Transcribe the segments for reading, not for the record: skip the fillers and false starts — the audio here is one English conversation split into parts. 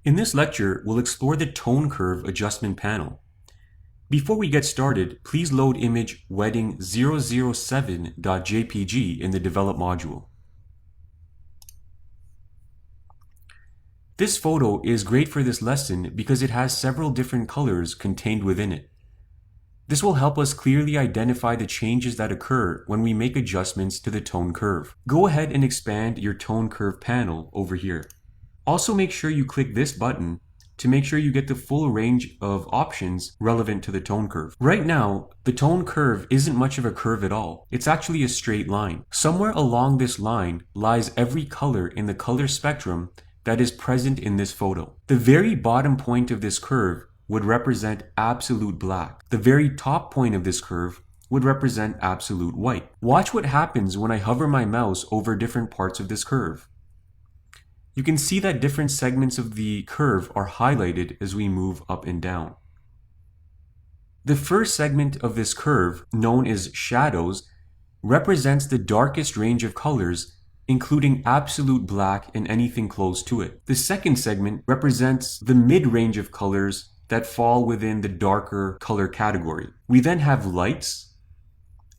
In this lecture, we'll explore the tone curve adjustment panel. Before we get started, please load image wedding007.jpg in the Develop module. This photo is great for this lesson because it has several different colors contained within it. This will help us clearly identify the changes that occur when we make adjustments to the tone curve. Go ahead and expand your tone curve panel over here. Also make sure you click this button to make sure you get the full range of options relevant to the tone curve. Right now, the tone curve isn't much of a curve at all. It's actually a straight line. Somewhere along this line lies every color in the color spectrum that is present in this photo. The very bottom point of this curve would represent absolute black. The very top point of this curve would represent absolute white. Watch what happens when I hover my mouse over different parts of this curve. You can see that different segments of the curve are highlighted as we move up and down. The first segment of this curve, known as shadows, represents the darkest range of colors, including absolute black and anything close to it. The second segment represents the mid-range of colors that fall within the darker color category. We then have lights,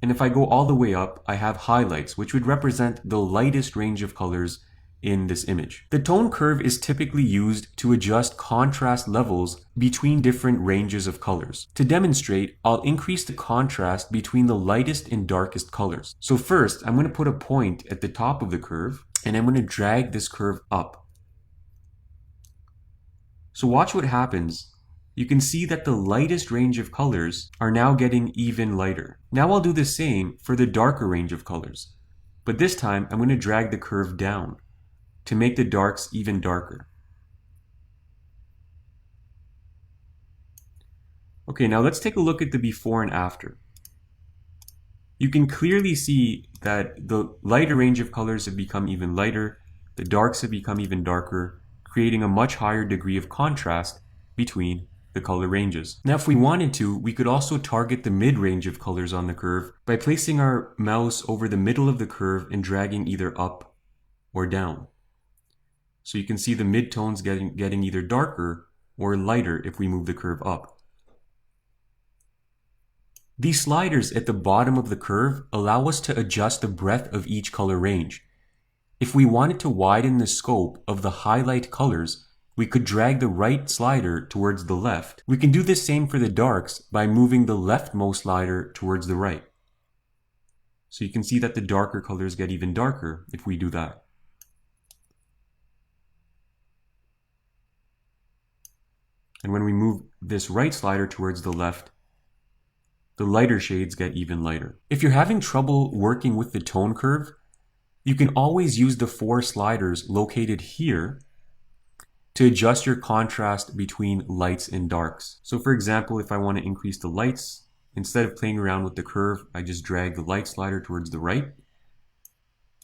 and if I go all the way up, I have highlights, which would represent the lightest range of colors in this image. The tone curve is typically used to adjust contrast levels between different ranges of colors. To demonstrate, I'll increase the contrast between the lightest and darkest colors. So first, I'm going to put a point at the top of the curve, and I'm going to drag this curve up. So watch what happens. You can see that the lightest range of colors are now getting even lighter. Now I'll do the same for the darker range of colors, but this time I'm going to drag the curve down to make the darks even darker. Okay, now let's take a look at the before and after. You can clearly see that the lighter range of colors have become even lighter, the darks have become even darker, creating a much higher degree of contrast between the color ranges. Now if we wanted to, we could also target the mid-range of colors on the curve by placing our mouse over the middle of the curve and dragging either up or down. So you can see the mid-tones getting either darker or lighter if we move the curve up. These sliders at the bottom of the curve allow us to adjust the breadth of each color range. If we wanted to widen the scope of the highlight colors, we could drag the right slider towards the left. We can do the same for the darks by moving the leftmost slider towards the right. So you can see that the darker colors get even darker if we do that. And when we move this right slider towards the left, the lighter shades get even lighter. If you're having trouble working with the tone curve, you can always use the 4 sliders located here to adjust your contrast between lights and darks. So for example, if I want to increase the lights, instead of playing around with the curve, I just drag the light slider towards the right.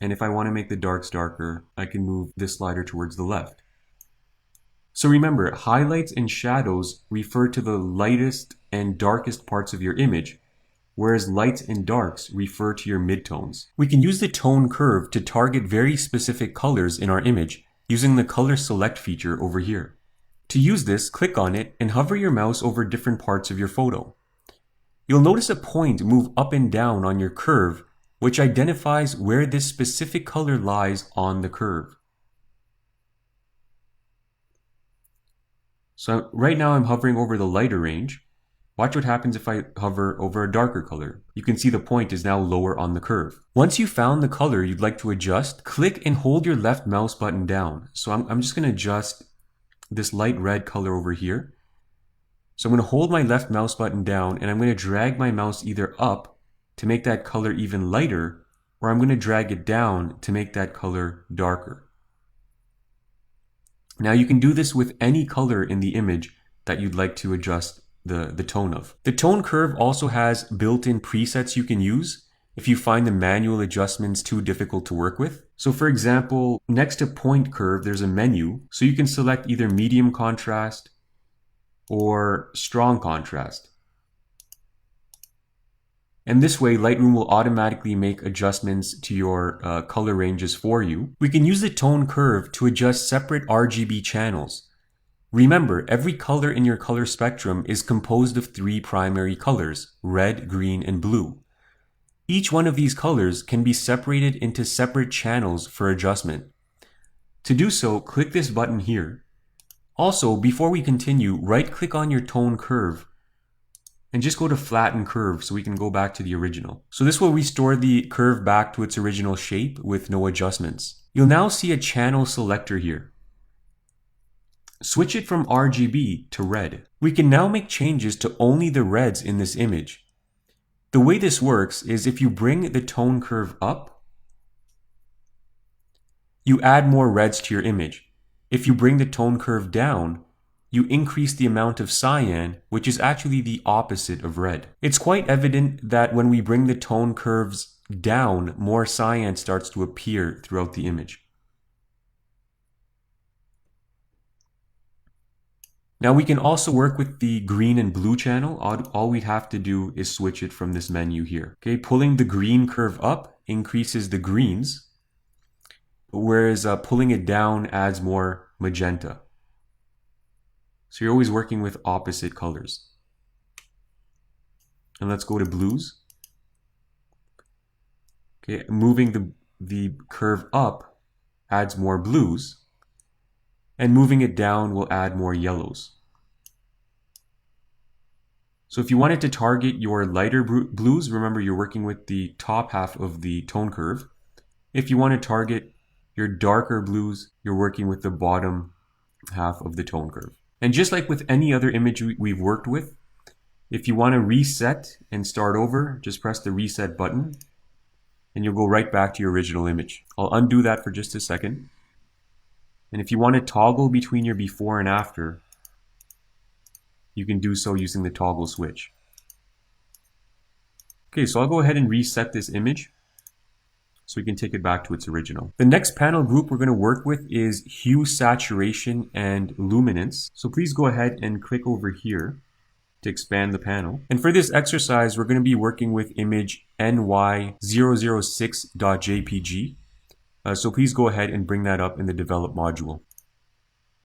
And if I want to make the darks darker, I can move this slider towards the left. So remember, highlights and shadows refer to the lightest and darkest parts of your image, whereas lights and darks refer to your midtones. We can use the tone curve to target very specific colors in our image using the color select feature over here. To use this, click on it and hover your mouse over different parts of your photo. You'll notice a point move up and down on your curve, which identifies where this specific color lies on the curve. So right now I'm hovering over the lighter range. Watch what happens if I hover over a darker color. You can see the point is now lower on the curve. Once you've found the color you'd like to adjust, click and hold your left mouse button down. So I'm just going to adjust this light red color over here. So I'm going to hold my left mouse button down and I'm going to drag my mouse either up to make that color even lighter, or I'm going to drag it down to make that color darker. Now you can do this with any color in the image that you'd like to adjust the tone of. The tone curve also has built-in presets you can use if you find the manual adjustments too difficult to work with. So for example, next to point curve, there's a menu. So you can select either medium contrast or strong contrast. And this way, Lightroom will automatically make adjustments to your color ranges for you. We can use the tone curve to adjust separate RGB channels. Remember, every color in your color spectrum is composed of 3 primary colors, red, green, and blue. Each one of these colors can be separated into separate channels for adjustment. To do so, click this button here. Also, before we continue, right-click on your tone curve and just go to Flatten Curve so we can go back to the original. So this will restore the curve back to its original shape with no adjustments. You'll now see a channel selector here. Switch it from RGB to red. We can now make changes to only the reds in this image. The way this works is if you bring the tone curve up, you add more reds to your image. If you bring the tone curve down, you increase the amount of cyan, which is actually the opposite of red. It's quite evident that when we bring the tone curves down, more cyan starts to appear throughout the image. Now we can also work with the green and blue channel. All we have to do is switch it from this menu here. Okay, pulling the green curve up increases the greens, whereas pulling it down adds more magenta. So you're always working with opposite colors. And let's go to blues. Okay, moving the curve up adds more blues, and moving it down will add more yellows. So if you wanted to target your lighter blues, remember you're working with the top half of the tone curve. If you want to target your darker blues, you're working with the bottom half of the tone curve. And just like with any other image we've worked with, if you want to reset and start over, just press the reset button and you'll go right back to your original image. I'll undo that for just a second. And if you want to toggle between your before and after, you can do so using the toggle switch. Okay, so I'll go ahead and reset this image so we can take it back to its original. The next panel group we're going to work with is hue, saturation, and luminance. So please go ahead and click over here to expand the panel. And for this exercise, we're going to be working with image ny006.jpg. So please go ahead and bring that up in the develop module.